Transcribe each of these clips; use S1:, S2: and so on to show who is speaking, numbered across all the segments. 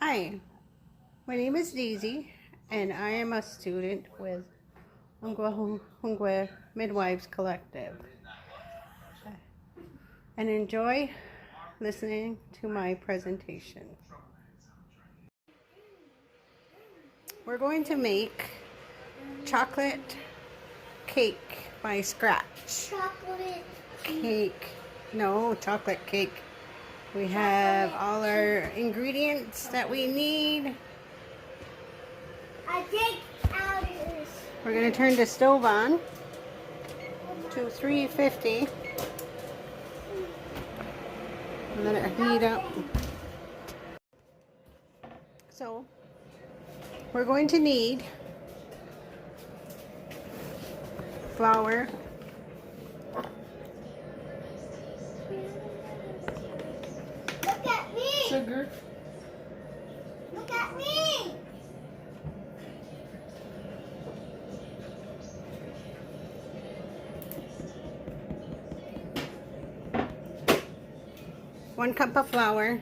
S1: Hi, my name is Daisy, and I am a student with Hungwe Midwives Collective. And enjoy listening to my presentation. We're going to make chocolate cake by scratch.
S2: Chocolate
S1: cake. No, chocolate cake. We have all our ingredients that we need.
S2: I take out this.
S1: We're going to turn the stove on to 350. And let it heat up. So, we're going to need flour,
S2: Look at me.
S1: sugar,
S2: Look at me.
S1: one cup of flour,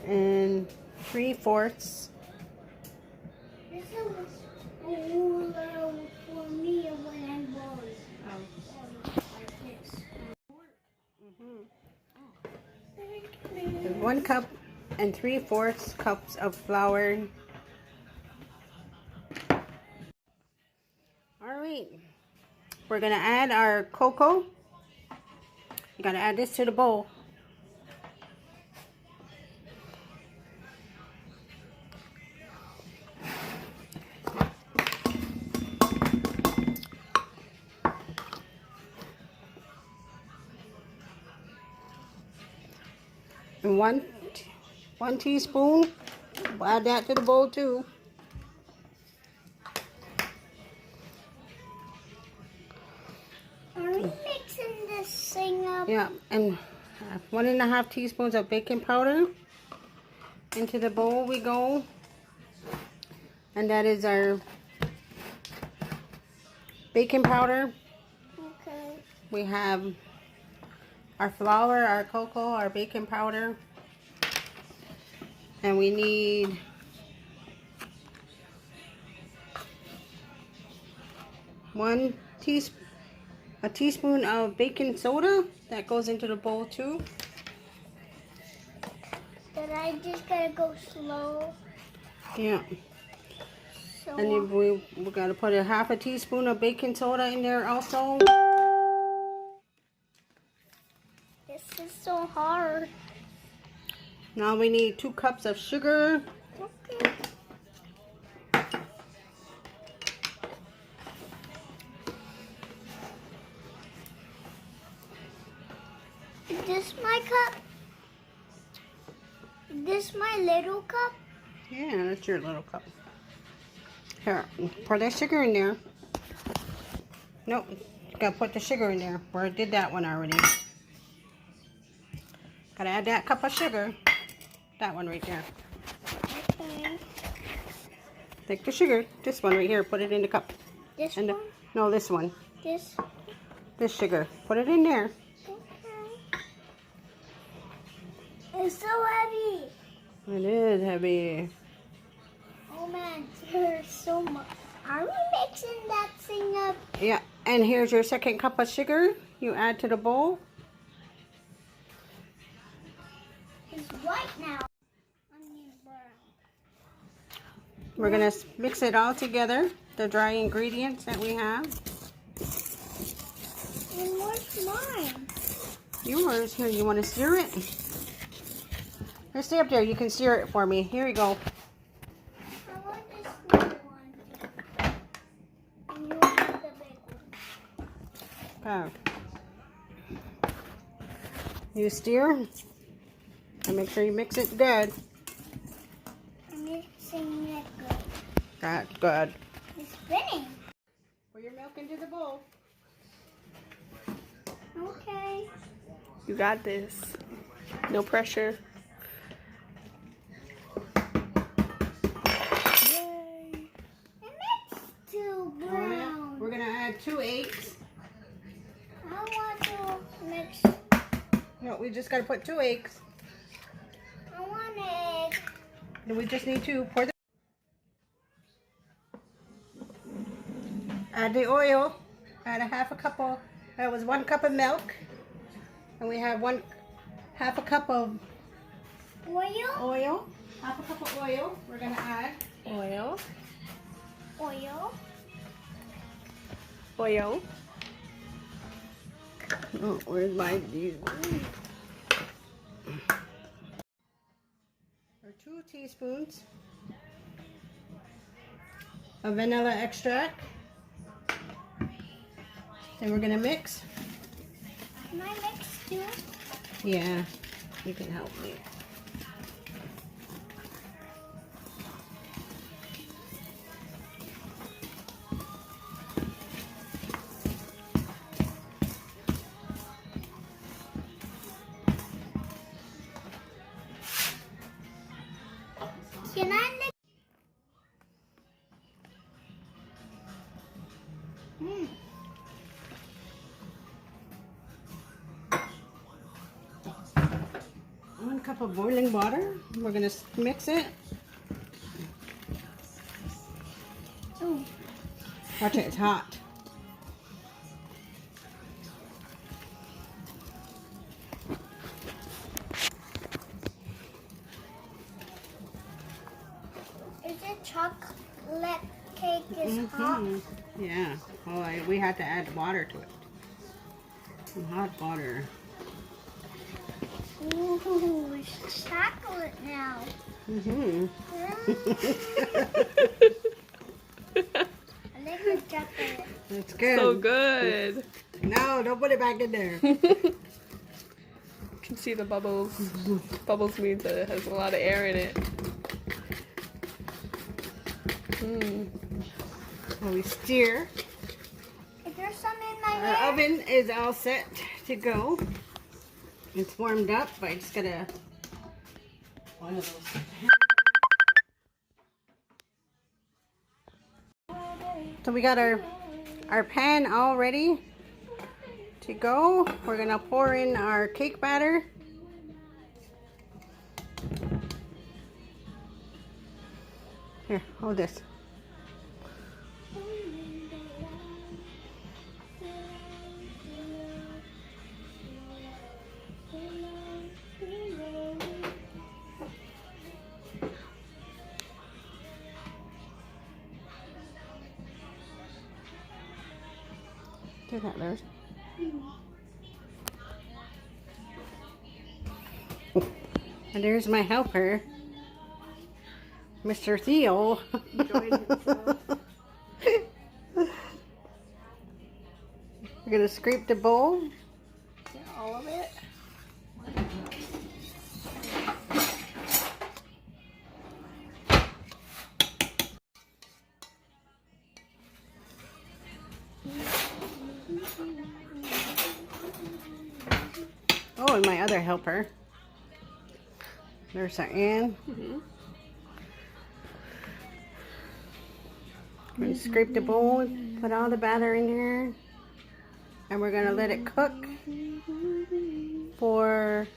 S1: and 3/4.
S2: This is a ruler for me when I'm born. Like this.
S1: 1 cup and 3/4 cups of flour. Alright, we're going to add our cocoa. You got to add this to the bowl. And one teaspoon, we'll add that to the bowl too.
S2: Are we mixing this thing up?
S1: Yeah, and 1.5 teaspoons of baking powder. Into the bowl we go. And that is our baking powder.
S2: Okay.
S1: We have our flour, our cocoa, our baking powder. And we need a teaspoon of baking soda. That goes into the bowl too.
S2: But I just gotta go slow.
S1: Yeah.
S2: So
S1: And then we gotta put a 1/2 teaspoon of baking soda in there also.
S2: this is so hard.
S1: Now we need 2 cups of sugar.
S2: Okay. Is this my cup? Is this my little cup?
S1: Yeah, that's your little cup. Here, pour that sugar in there. Nope, you gotta put the sugar in there. We did that one already. Gotta add that cup of sugar. That one right there.
S2: Okay.
S1: Take the sugar, this one right here, put it in the cup.
S2: This
S1: And
S2: one?
S1: no, this one. This sugar. Put it in there.
S2: Okay. It's so heavy.
S1: It is heavy.
S2: Oh man, there's so much. Are we mixing that thing up?
S1: Yeah, and here's your 2nd cup of sugar. You add to the bowl.
S2: It's white now. Onion brown.
S1: We're gonna mix it all together, the dry ingredients that we have.
S2: And what's mine?
S1: Yours. Here, you want to stir it? Here, stay up there. You can stir it for me. Here you go.
S2: I want this little one. And you want the big one.
S1: Okay. You stir. And make sure you mix it good.
S2: I'm mixing it good.
S1: That's good.
S2: It's spinning.
S1: Pour your milk into the bowl.
S2: Okay.
S3: You got this. No pressure. Yay.
S2: And it's too brown.
S1: We're gonna add 2 eggs.
S2: I want to mix.
S1: No, No, we just gotta put 2 eggs.
S2: I want egg.
S1: And we just need to pour the... Add the oil. Add a half a cup of... That was 1 cup of milk. And we have half a cup of
S2: Oil.
S1: Half a cup of oil. We're gonna add.
S3: Oil.
S2: Oil.
S3: Oil.
S1: Oh, where's my... Or 2 teaspoons of vanilla extract. Then we're gonna mix.
S2: Can I mix too?
S1: Yeah, you can help me.
S2: Can I mix?
S1: Mm. One cup of boiling water. We're gonna mix it.
S2: Oh.
S1: Watch it, it's hot.
S2: Is it chocolate cake is hot?
S1: Yeah. Oh, we had to add water to it. Some hot water.
S2: Ooh, it's chocolate now.
S1: Mm-hmm.
S2: I like the chocolate.
S1: That's good.
S3: So good.
S1: No, don't put it back in there.
S3: You can see the bubbles. Bubbles means that it has a lot of air in it.
S1: So we stir.
S2: Is there some in my
S1: Our
S2: hair?
S1: oven is all set to go. It's warmed up. I just gotta one of those. So we got our pan all ready to go. We're gonna pour in our cake batter. Here, hold this. Do that, Liz. And there's my helper, Mr. Theo. We're gonna scrape the bowl. All of it. Oh, and my other helper. There's our Ann. We're gonna scrape the bowl, put all the batter in here, and we're gonna let it cook for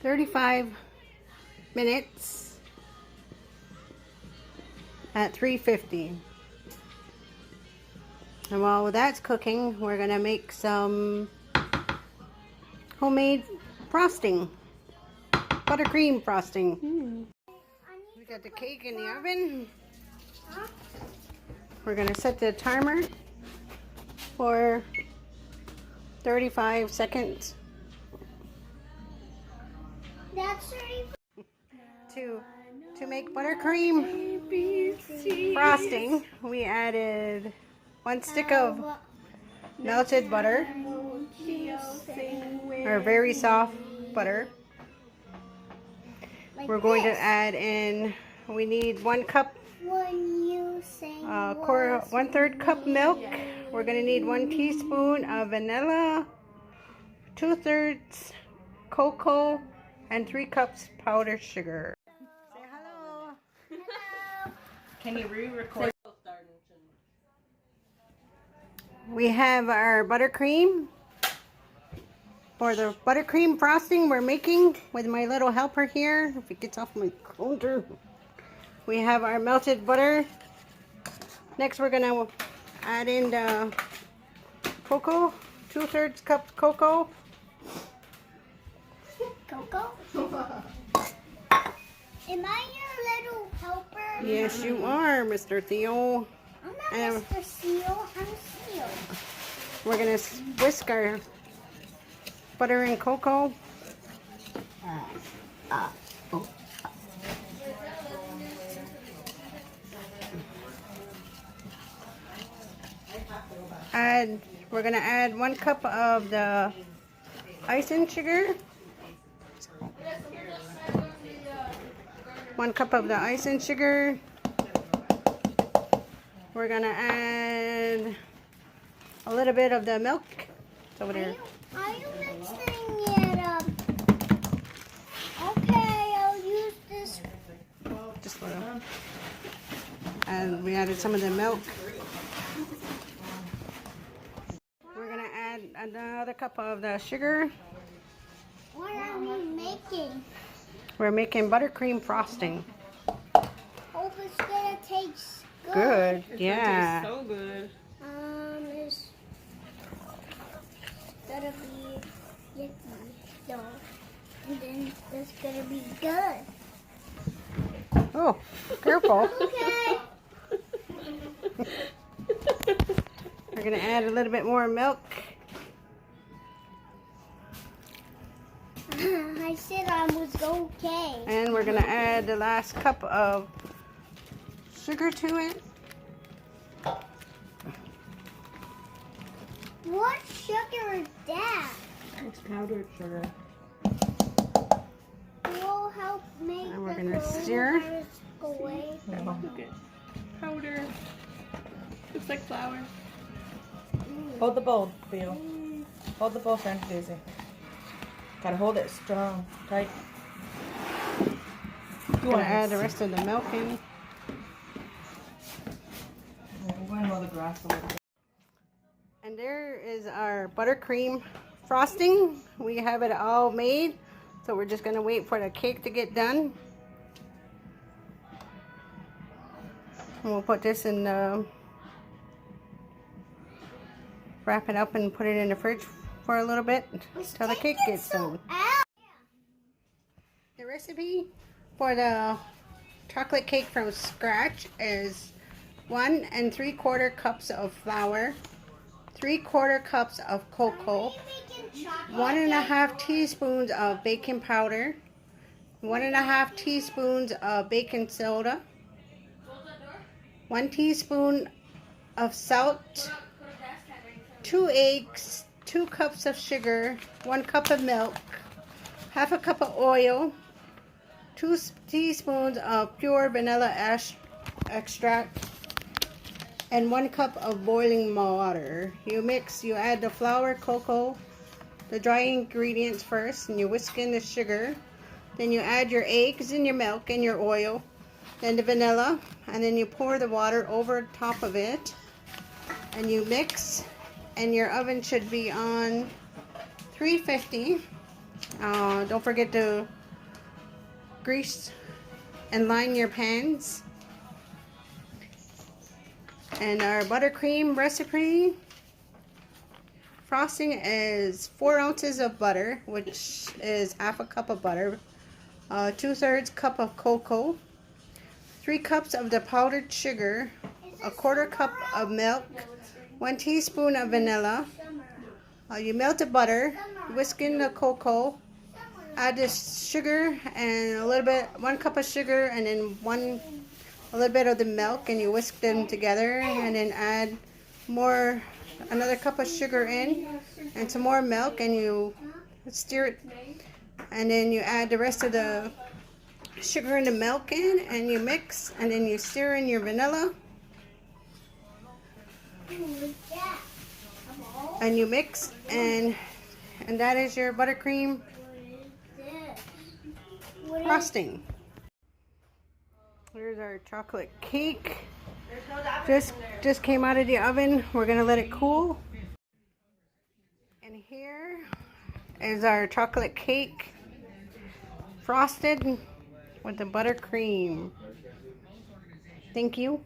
S1: 35 minutes at 350. And while that's cooking, we're gonna make some homemade frosting, buttercream frosting. We got the cake in the oven. We're gonna set the timer for 35 seconds.
S2: That's
S1: To make buttercream frosting, we added 1 stick of melted butter, or very soft butter. We're going to add in, we need 1 cup, 1/3 cup milk. We're going to need 1 teaspoon of vanilla, 2/3 cocoa, and 3 cups powdered sugar. Say hello.
S2: Hello.
S1: Can you re-record? We have our buttercream. For the buttercream frosting we're making with my little helper here, if it gets off my counter, we have our melted butter. Next we're gonna add in the cocoa, 2/3 cup cocoa.
S2: Coco? Am I your little helper?
S1: Yes, you are, Mr. Theo.
S2: I'm not
S1: And
S2: Mr. Seal, I'm Seal.
S1: we're gonna whisk our butter and cocoa. We're gonna add 1 cup of the ice and sugar. 1 cup of the ice and sugar. We're gonna add a little bit of the milk. It's over there.
S2: Are you mixing it up? Okay, I'll use this.
S1: Just a little. And we added some of the milk. We're gonna add another cup of the sugar.
S2: What are we making?
S1: We're making buttercream frosting.
S2: Hope it's gonna taste good.
S1: Good,
S3: It's
S1: yeah.
S3: gonna taste so good.
S2: It's gonna be yucky, though. And then it's gonna be good.
S1: Oh, careful.
S2: Okay.
S1: We're gonna add a little bit more milk.
S2: I said I was okay.
S1: And we're gonna add the last cup of sugar to it.
S2: What sugar is that?
S3: It's powdered sugar.
S2: Will help make
S1: And we're
S2: the
S1: gonna stir.
S2: coronavirus go away.
S3: Look at powder. Looks like flour.
S4: Hold the bowl, Theo. Hold the bowl, friend Daisy. Gotta hold it strong, tight.
S1: We're gonna add the rest of the milk in.
S4: I'm going to mow the grass a little bit.
S1: And there is our buttercream frosting. We have it all made. So we're just gonna wait for the cake to get done. And we'll put this in the, wrap it up and put it in the fridge for a little bit till the cake gets done. The recipe for the chocolate cake from scratch is 1 3/4 cups of flour, 3/4 cups of cocoa, 1 1/2 teaspoons of baking powder, 1 1/2 teaspoons of baking soda, 1 teaspoon of salt, 2 eggs, 2 cups of sugar, 1 cup of milk, 1/2 cup of oil, 2 teaspoons of pure vanilla extract, and 1 cup of boiling water. You mix, you add the flour, cocoa, the dry ingredients first, and you whisk in the sugar. Then you add your eggs and your milk and your oil, then the vanilla, and then you pour the water over top of it, and you mix, and your oven should be on 350. Don't forget to grease and line your pans. And our buttercream recipe frosting is 4 ounces of butter, which is 1/2 cup of butter, 2/3 cup of cocoa, 3 cups of the powdered sugar, 1/4 cup of milk, 1 teaspoon of vanilla. You melt the butter, whisk in the cocoa, add the sugar and a little bit, 1 cup of sugar, and then a little bit of the milk, and you whisk them together, and then add another cup of sugar in, and some more milk, and you stir it, and then you add the rest of the sugar and the milk in, and you mix, and then you stir in your vanilla, and you mix, and that is your buttercream frosting. Here's our chocolate cake. Just came out of the oven. We're gonna let it cool. And here is our chocolate cake, frosted with the buttercream. Thank you.